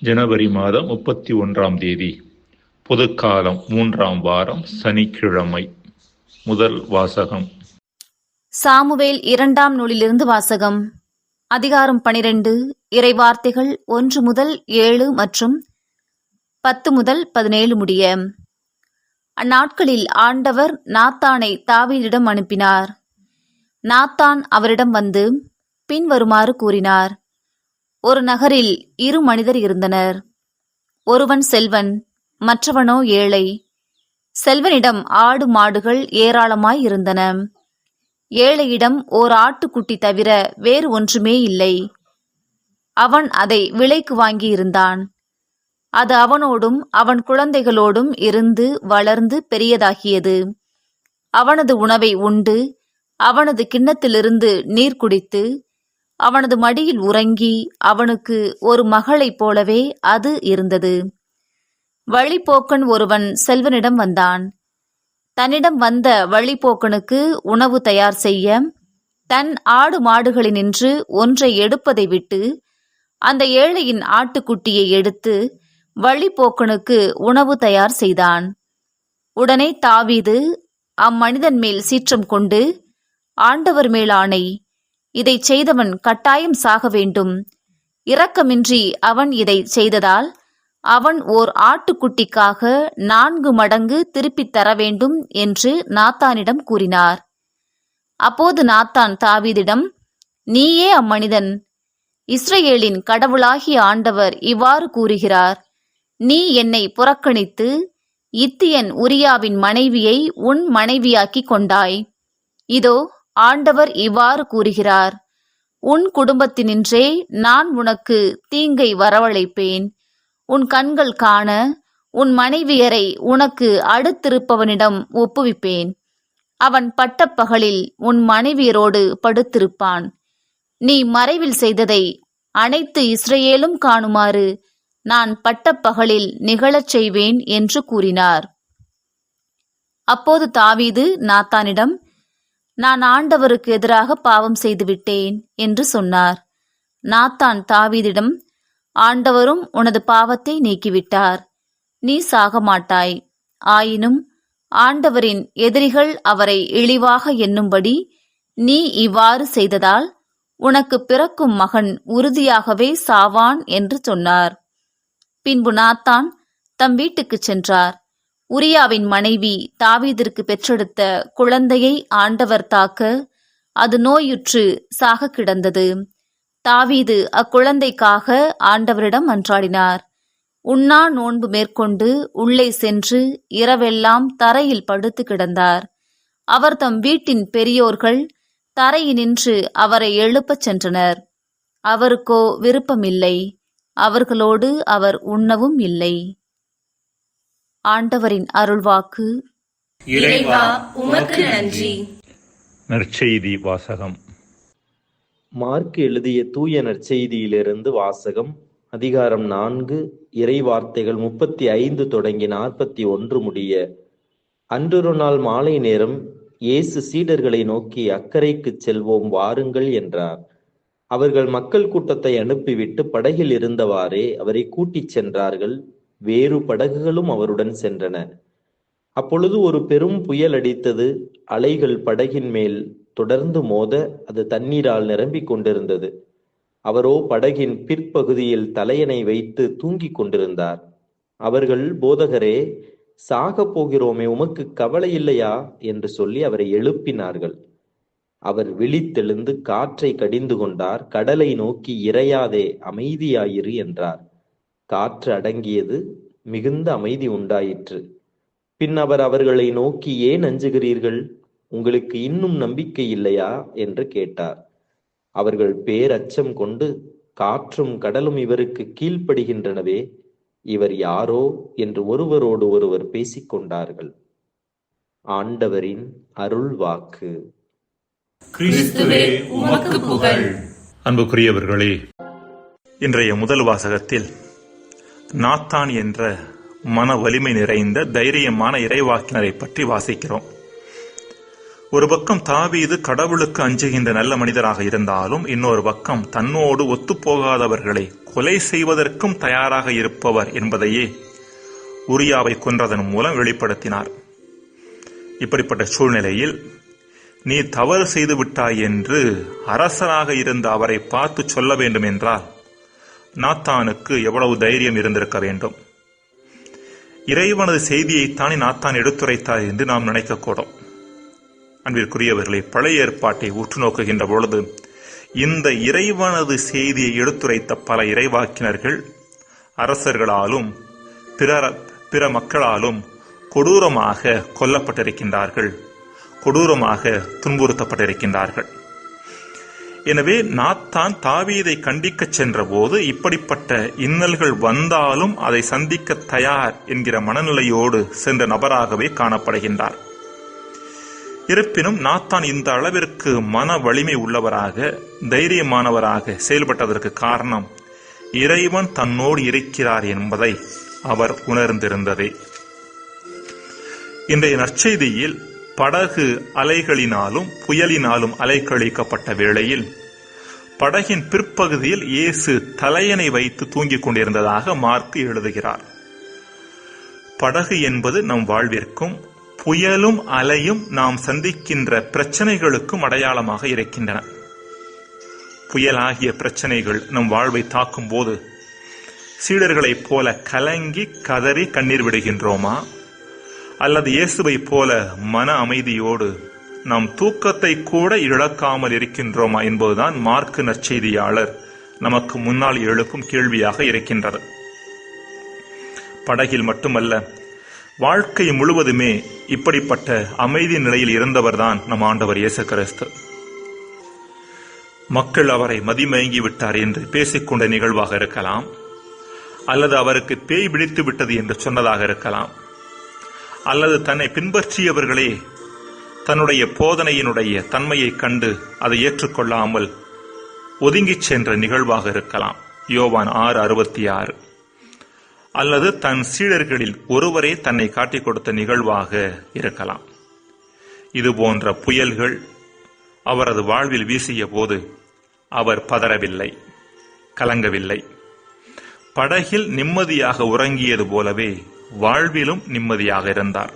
ஜனவரி மாதம் 31ஆம் தேதி, பொதுக்காலம் 3ஆம் வாரம், சனிக்கிழமை. முதல் வாசகம். சாமுவேல் 2ஆம் நூலிலிருந்து வாசகம். அதிகாரம் 12. இறைவார்த்தைகள் 1 முதல் 7 மற்றும் 10 முதல் 17 முடிய. அந்நாட்களில் ஆண்டவர் நாத்தானை தாவீதிடம் அனுப்பினார். நாத்தான் அவரிடம் வந்து பின்வருமாறு கூறினார். ஒரு நகரில் 2 மனிதர் இருந்தனர். ஒருவன் செல்வன், மற்றவனோ ஏழை. செல்வனிடம் ஆடு மாடுகள் ஏராளமாய் இருந்தன. ஏழையிடம் ஓர் ஆட்டுக்குட்டி தவிர வேறு ஒன்றுமே இல்லை. அவன் அதை விலைக்கு வாங்கியிருந்தான். அது அவனோடும் அவன் குழந்தைகளோடும் இருந்து வளர்ந்து பெரியதாகியது. அவனது உணவை உண்டு, அவனது கிண்ணத்திலிருந்து நீர் குடித்து, அவனது மடியில் உறங்கி, அவனுக்கு ஒரு மகளைப் போலவே அது இருந்தது. வழிப்போக்கன் ஒருவன் செல்வனிடம் வந்தான். தன்னிடம் வந்த வழிப்போக்கனுக்கு உணவு தயார் செய்ய, தன் ஆடு மாடுகளினின்று ஒன்றை எடுப்பதை விட்டு, அந்த ஏழையின் ஆட்டுக்குட்டியை எடுத்து வழிப்போக்கனுக்கு உணவு தயார் செய்தான். உடனே தாவீது அம்மனிதன் மேல் சீற்றம் கொண்டு, ஆண்டவர் மேல் ஆணை, இதைச் செய்தவன் கட்டாயம் சாக வேண்டும். இரக்கமின்றி அவன் இதை செய்ததால் அவன் ஓர் ஆட்டுக்குட்டிக்காக 4 மடங்கு திருப்பித் தர வேண்டும் என்று நாத்தானிடம் கூறினார். அப்போது நாத்தான் தாவீதிடம், நீயே அம்மனிதன். இஸ்ரவேலின் கடவுளாகிய ஆண்டவர் இவ்வாறு கூறுகிறார், நீ என்னை புறக்கணித்து இத்தியன் உரியாவின் மனைவியை உன் மனைவியாக்கிக் கொண்டாய். இதோ ஆண்டவர் இவ்வாறு கூறுகிறார், உன் குடும்பத்தினின்றே நான் உனக்கு தீங்கை வரவழைப்பேன். உன் கண்கள் காண உன் மனைவியரை உனக்கு அடுத்திருப்பவனிடம் ஒப்புவிப்பேன். அவன் பட்டப்பகலில் உன் மனைவியரோடு படுத்திருப்பான். நீ மறைவில் செய்ததை அனைத்து இஸ்ரவேலும் காணுமாறு நான் பட்டப்பகலில் நிகழச் செய்வேன் என்று கூறினார். அப்போது தாவீது நாத்தானிடம், நான் ஆண்டவருக்கு எதிராக பாவம் செய்துவிட்டேன் என்று சொன்னார். நாத்தான் தாவீதிடம், ஆண்டவரும் உனது பாவத்தை நீக்கிவிட்டார். நீ சாக மாட்டாய். ஆயினும் ஆண்டவரின் எதிரிகள் அவரை இழிவாக எண்ணும்படி நீ இவ்வாறு செய்ததால் உனக்கு பிறக்கும் மகன் உறுதியாகவே சாவான் என்று சொன்னார். பின்பு நாத்தான் தம் வீட்டுக்குச் சென்றார். உரியாவின் மனைவி தாவீதிற்கு பெற்றெடுத்த குழந்தையை ஆண்டவர் தாக்க அது நோயுற்று சாக கிடந்தது. தாவீது அக்குழந்தைக்காக ஆண்டவரிடம் மன்றாடினார். உண்ணா நோன்பு மேற்கொண்டு உள்ளே சென்று இரவெல்லாம் தரையில் படுத்து கிடந்தார். அவர் தம் வீட்டின் பெரியோர்கள் தரையினின்று அவரை எழுப்பச் சென்றனர். அவருக்கோ விருப்பமில்லை. அவர்களோடு அவர் உண்ணவும் இல்லை. ஆண்டவரின் அருள்வாக்கு. இறைவா, உமக்கு நன்றி. நற்செய்தி வாசகம். மார்க் எழுதிய தூய நற்செய்தியிலிருந்து வாசகம். அதிகாரம் 4, இறைவார்த்தைகள் 35 தொடங்கி 41 முடிய. அன்றொரு நாள் மாலை நேரம், இயேசு சீடர்களை நோக்கி, அக்கரைக்குச் செல்வோம், வாருங்கள் என்றார். அவர்கள் மக்கள் கூட்டத்தை அனுப்பிவிட்டு படகில் இருந்தவாறே அவரை கூட்டிச் சென்றார்கள். வேறு படகுகளும் அவருடன் சென்றன. அப்பொழுது ஒரு பெரும் புயல் அடித்தது. அலைகள் படகின் மேல் தொடர்ந்து மோத அது தண்ணீரால் நிரம்பிக் கொண்டிருந்தது. அவரோ படகின் பிற்பகுதியில் தலையணை வைத்து தூங்கிக் கொண்டிருந்தார். அவர்கள், போதகரே, சாகப் போகிறோமே, உமக்கு கவலை இல்லையா என்று சொல்லி அவரை எழுப்பினார்கள். அவர் விழித்தெழுந்து காற்றை கடிந்து கொண்டார். கடலை நோக்கி, இறையாதே, அமைதியாயிரு என்றார். காற்று அடங்கியது. மிகுந்த அமைதி உண்டாயிற்று. பின் அவர் அவர்களை நோக்கி, ஏன் அஞ்சுகிறீர்கள்? உங்களுக்கு இன்னும் நம்பிக்கை இல்லையா என்று கேட்டார். அவர்கள் பேரச்சம் கொண்டு, காற்றும் கடலும் இவருக்கு கீழ்ப்படுகின்றனவே, இவர் யாரோ என்று ஒருவரோடு ஒருவர் பேசிக்கொண்டார்கள். ஆண்டவரின் அருள் வாக்கு. கிறிஸ்துவே, உமக்கு புகழ். அன்புக்குரியவர்களே, இன்றைய முதல் வாசகத்தில் நாத்தான் என்ற மன வலிமை நிறைந்த தைரியமான இறைவாக்கினரை பற்றி வாசிக்கிறோம். ஒரு பக்கம் தாவீது கடவுளுக்கு அஞ்சுகின்ற நல்ல மனிதராக இருந்தாலும் இன்னொரு பக்கம் தன்னோடு ஒத்துப்போகாதவர்களை கொலை செய்வதற்கும் தயாராக இருப்பவர் என்பதையே உரியாவை கொன்றதன் மூலம் வெளிப்படுத்தினார். இப்படிப்பட்ட சூழ்நிலையில் நீ தவறு செய்து விட்டாய் என்று அரசராக இருந்த அவரை பார்த்து சொல்ல வேண்டும் என்றால் நாத்தானுக்கு எவ்வளவு தைரியம் இருந்திருக்க வேண்டும். இறைவனது செய்தியைத்தானே நாத்தான் எடுத்துரைத்தார் என்று நாம் நினைக்கக்கூடும். அன்பிற்குரியவர்களை, பழைய ஏற்பாட்டை உற்று நோக்குகின்ற பொழுது இந்த இறைவனது செய்தியை எடுத்துரைத்த பல இறைவாக்கினர்கள் அரசர்களாலும் பிற மக்களாலும் கொடூரமாக கொல்லப்பட்டிருக்கின்றார்கள், கொடூரமாக துன்புறுத்தப்பட்டிருக்கின்றார்கள். எனவே நாத்தான் தாவீதை கண்டிக்கச் சென்ற போது இப்படிப்பட்ட இன்னல்கள் வந்தாலும் அதை சந்திக்க தயார் என்கிற மனநிலையோடு சென்ற நபராகவே காணப்படுகின்றார். இருப்பினும் நாத்தான் இந்த அளவிற்கு மன வலிமை உள்ளவராக, தைரியமானவராக செயல்பட்டதற்கு காரணம் இறைவன் தன்னோடு இருக்கிறார் என்பதை அவர் உணர்ந்திருந்ததே. இன்றைய நற்செய்தியில் படகு அலைகளினாலும் புயலினாலும் அலைக்கழிக்கப்பட்ட வேளையில் படகின் பிற்பகுதியில் இயேசு தலையணை வைத்து தூங்கிக் கொண்டிருந்ததாக மார்க்கு எழுதுகிறார். படகு என்பது நம் வாழ்விற்கும் புயலும் அலையும் நாம் சந்திக்கின்ற பிரச்சனைகளுக்கும் அடையாளமாக இருக்கின்றன. புயலாகிய பிரச்சனைகள் நம் வாழ்வை தாக்கும் போது சீடர்களைப் போல கலங்கி கதறி கண்ணீர் விடுகின்றோமா, அல்லது இயேசுவை போல மன அமைதியோடு நாம் தூக்கத்தை கூட இழக்காமல் இருக்கின்றோமா என்பதுதான் மார்க்கு நற்செய்தியாளர் நமக்கு முன்னால் எழுப்பும் கேள்வியாக இருக்கின்றது. படகில் மட்டுமல்ல, வாழ்க்கை முழுவதுமே இப்படிப்பட்ட அமைதி நிலையில் இருந்தவர்தான் நம் ஆண்டவர் இயேசு கிறிஸ்து. மக்கள் அவரை மதிமயங்கி விட்டார் என்று பேசிக்கொண்ட நிகழ்வாக இருக்கலாம், அல்லது அவருக்கு பேய் பிடித்து விட்டது என்று சொன்னதாக இருக்கலாம், அல்லது தன்னை பின்பற்றியவர்களே தன்னுடைய போதனையினுடைய தன்மையை கண்டு அதை ஏற்றுக்கொள்ளாமல் ஒதுங்கிச் சென்ற நிகழ்வாக இருக்கலாம், யோவான் 6:66. அல்லது தன் சீடர்களில் ஒருவரே தன்னை காட்டிக் கொடுத்த நிகழ்வாக இருக்கலாம். இது போன்ற புயல்கள் அவரது வாழ்வில் வீசிய போது அவர் பதறவில்லை, கலங்கவில்லை. படகில் நிம்மதியாக உறங்கியது போலவே வாழ்விலும் நிம்மதியாக இருந்தார்.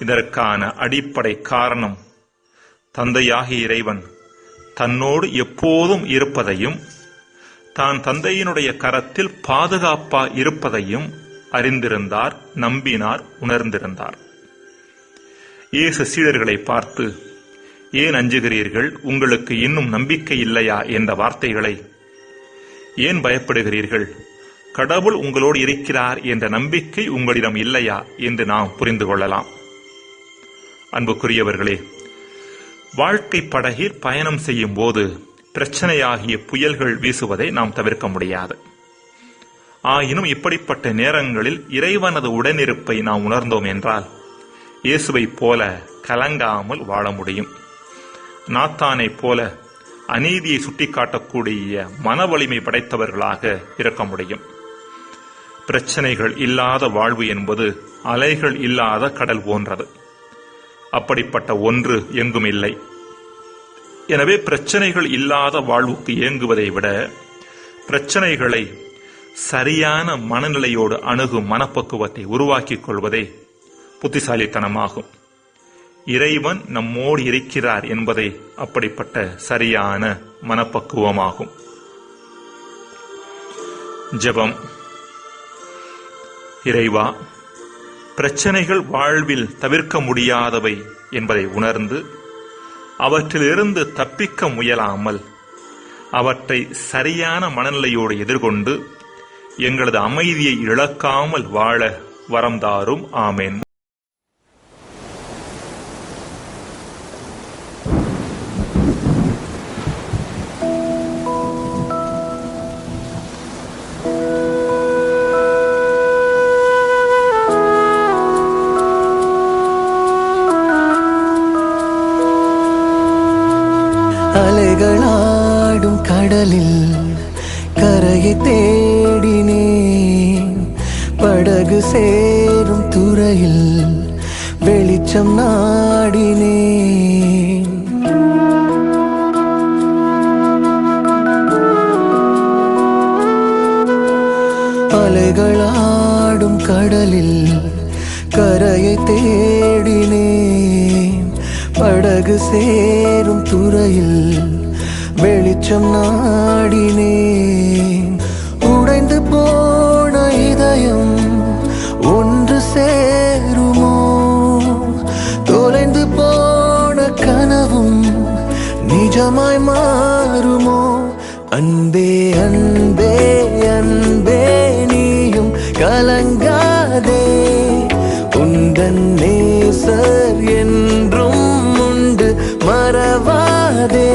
இதற்கான அடிப்படை காரணம் தந்தையாகிய இறைவன் தன்னோடு எப்போதும் இருப்பதையும் தான் தந்தையினுடைய கரத்தில் பாதுகாப்பா இருப்பதையும் அறிந்திருந்தார், நம்பினார், உணர்ந்திருந்தார். இயேசு சீடர்களை பார்த்து, ஏன் அஞ்சுகிறீர்கள், உங்களுக்கு இன்னும் நம்பிக்கை இல்லையா என்ற வார்த்தைகளை, ஏன் பயப்படுகிறீர்கள், கடவுள் உங்களோடு இருக்கிறார் என்ற நம்பிக்கை உங்களிடம் இல்லையா என்று நாம் புரிந்து கொள்ளலாம். அன்புக்குரியவர்களே, வாழ்க்கை படகில் பயணம் செய்யும் போது பிரச்சனையாகிய புயல்கள் வீசுவதை நாம் தவிர்க்க முடியாது. ஆயினும் இப்படிப்பட்ட நேரங்களில் இறைவனது உடனிருப்பை நாம் உணர்ந்தோம் என்றால் இயேசுவை போல கலங்காமல் வாழ முடியும். நாத்தானை போல அநீதியை சுட்டிக்காட்டக்கூடிய மன வலிமை படைத்தவர்களாக இருக்க முடியும். பிரச்சனைகள் இல்லாத வாழ்வு என்பது அலைகள் இல்லாத கடல் போன்றது. அப்படிப்பட்ட ஒன்று எங்கும் இல்லை. எனவே பிரச்சனைகள் இல்லாத வாழ்வுக்கு ஏங்குவதை விட பிரச்சனைகளை சரியான மனநிலையோடு அணுகும் மனப்பக்குவத்தை உருவாக்கிக் கொள்வதே புத்திசாலித்தனமாகும். இறைவன் நம்மோடு இருக்கிறார் என்பதை அப்படிப்பட்ட சரியான மனப்பக்குவமாகும். ஜெபம். இறைவா, பிரச்சனைகள் வாழ்வில் தவிர்க்க முடியாதவை என்பதை உணர்ந்து அவற்றிலிருந்து தப்பிக்க முயலாமல் அவற்றை சரியான மனநிலையோடு எதிர்கொண்டு எங்களது அமைதியை இழக்காமல் வாழ வரம் தாரும். ஆமென். அலைகளாடும் கடலில் கரையை தேடினேன், படகு சேரும் துறையில் வெளிச்சம் நாடினேன். அலைகளாடும் கடலில் கரையை தேடினேன். படகு சேரும் துறையில் வெளிச்சம் நாடினேன். உடைந்து போன இதயம் ஒன்று சேருமோ? தொலைந்து போன கனவும் நிஜமாய் மாறுமோ? அன்பே அன்பே அன்பே நீயும் கலங்காதே, உந்தன் நேசர் என்றும் உண்டு மறவாதே.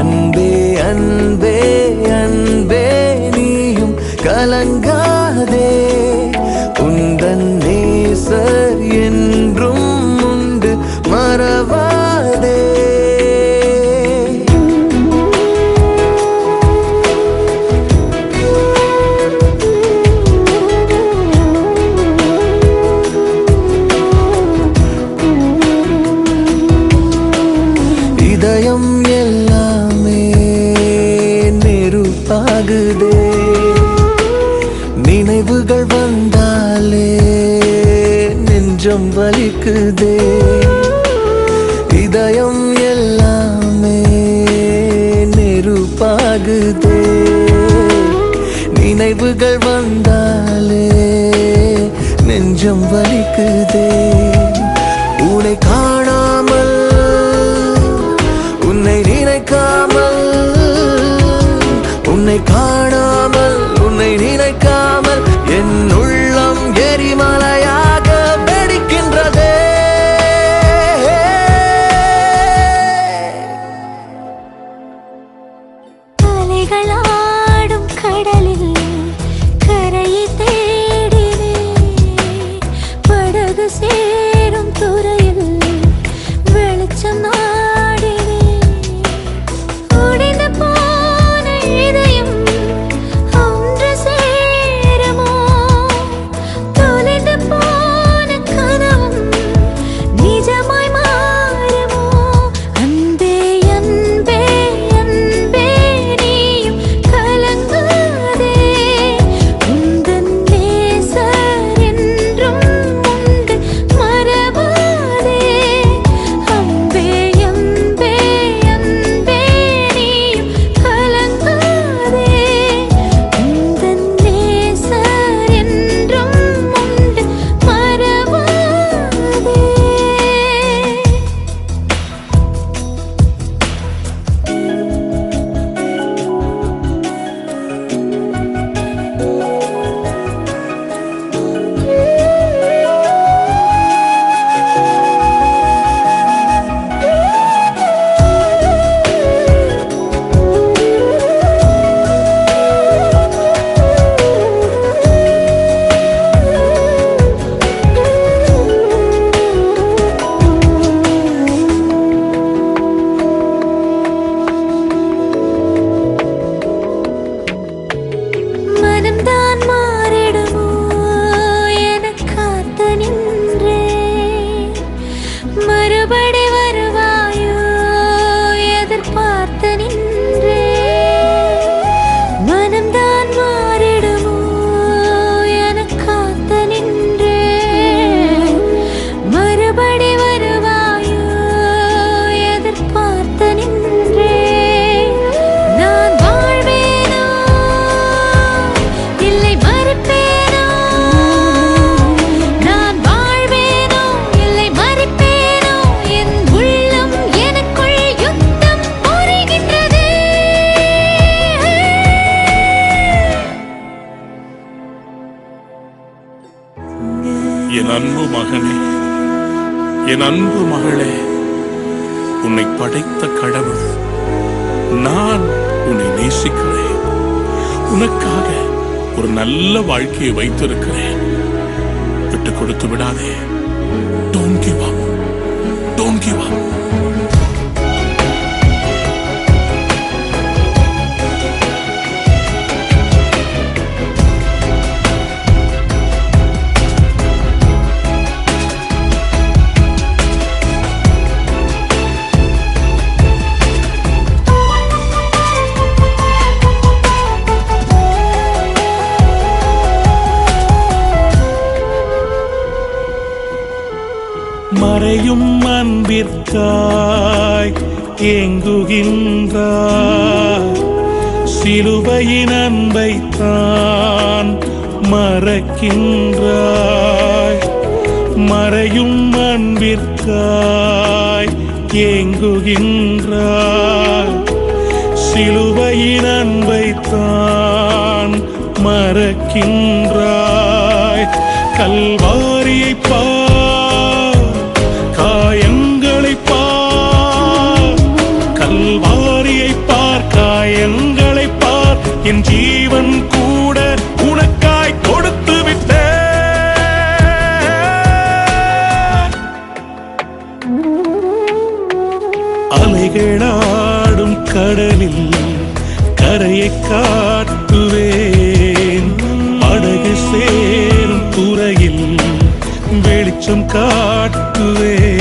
அன்பே அன்பே அன்பே நீயும் கலங்காதே, உந்தன் நேசர் என்றும் உண்டு மறவாதே. இதயம் எல்லாமே நெருப்பாகுதே, நினைவுகள் வந்தாலே நெஞ்சம் வலிக்குதே. இதயம் எல்லாமே நெருப்பாகுதே, நினைவுகள் வந்தாலே நெஞ்சம் வலிக்குதே. உன்னை காணாமல் உன்னை நினைக்காமல், உன்னை காணாமல் உன்னை நினைக்காமல் என் உள்ளம் எரிமலையாக வெடிக்கின்றதே. அலைகளாடும் கடலில் கரையை தேடினேன். படகு சேரும் துறையில் வெளிச்சம் நாடினேன். உடைந்து போன இதயம் ஒன்று சேருமோ? தொலைந்து போன கனவும் நிஜமாய் மாறுமோ? அன்பே அன்பே அன்பே நீயும் கலங்காதே, உந்தன் நேசர் என்றும் உண்டு மறவாதே. அன்பே அன்பே அன்பே நீயும் கலங்காதே, உந்தன் நேசர் என்றும் உண்டு மறவாதே. மனம்தான் மாறிடுமோ என காத்து நின்றேன். மறுபடி வருவாயோ எதிர்பார்த்து நின்றேன். மனம்தான் மாறிடுமோ என காத்து நின்றேன். மறுபடி வருவாயோ எதிர்பார்த்து நின்றேன். நான் வாழ்வேனோ இல்லை மறிப்பேனோ? நான் வாழ்வேனோ இல்லை மறிப்பேனோ? என் உள்ளம் எனக்குள் யுத்தம் புரிகின்றதே. என் அன்பு மகனே, என் அன்பு மகளே, உன்னை படைத்த கடவுள் நான் உன்னை நேசிக்கிறேன். உனக்காக ஒரு நல்ல வாழ்க்கையை வைத்திருக்கிறேன். விட்டு கொடுத்து விடாதே. Don't give up. Don't give up. மறையும் அன்பிற்காய் ஏங்குகின்றாய். சிலுவையின் அன்பைத்தான் மறக்கின்றாய். மறையும் அன்பிற்காய் ஏங்குகின்றாய். சிலுவையின் அன்பைத்தான் மறக்கின்றாய். கல்வாரியை பார், காயங்களை பார். கல்வாரியை பார், காயங்களை பார். என் ஜீவன் கூட உனக்காய் கொடுத்து விட்டேன். அலைகளாடும் கடலில் கரையை காட்டுவேன். படகு சேரும் துறையில் வெளிச்சம் காட்டுவேன்.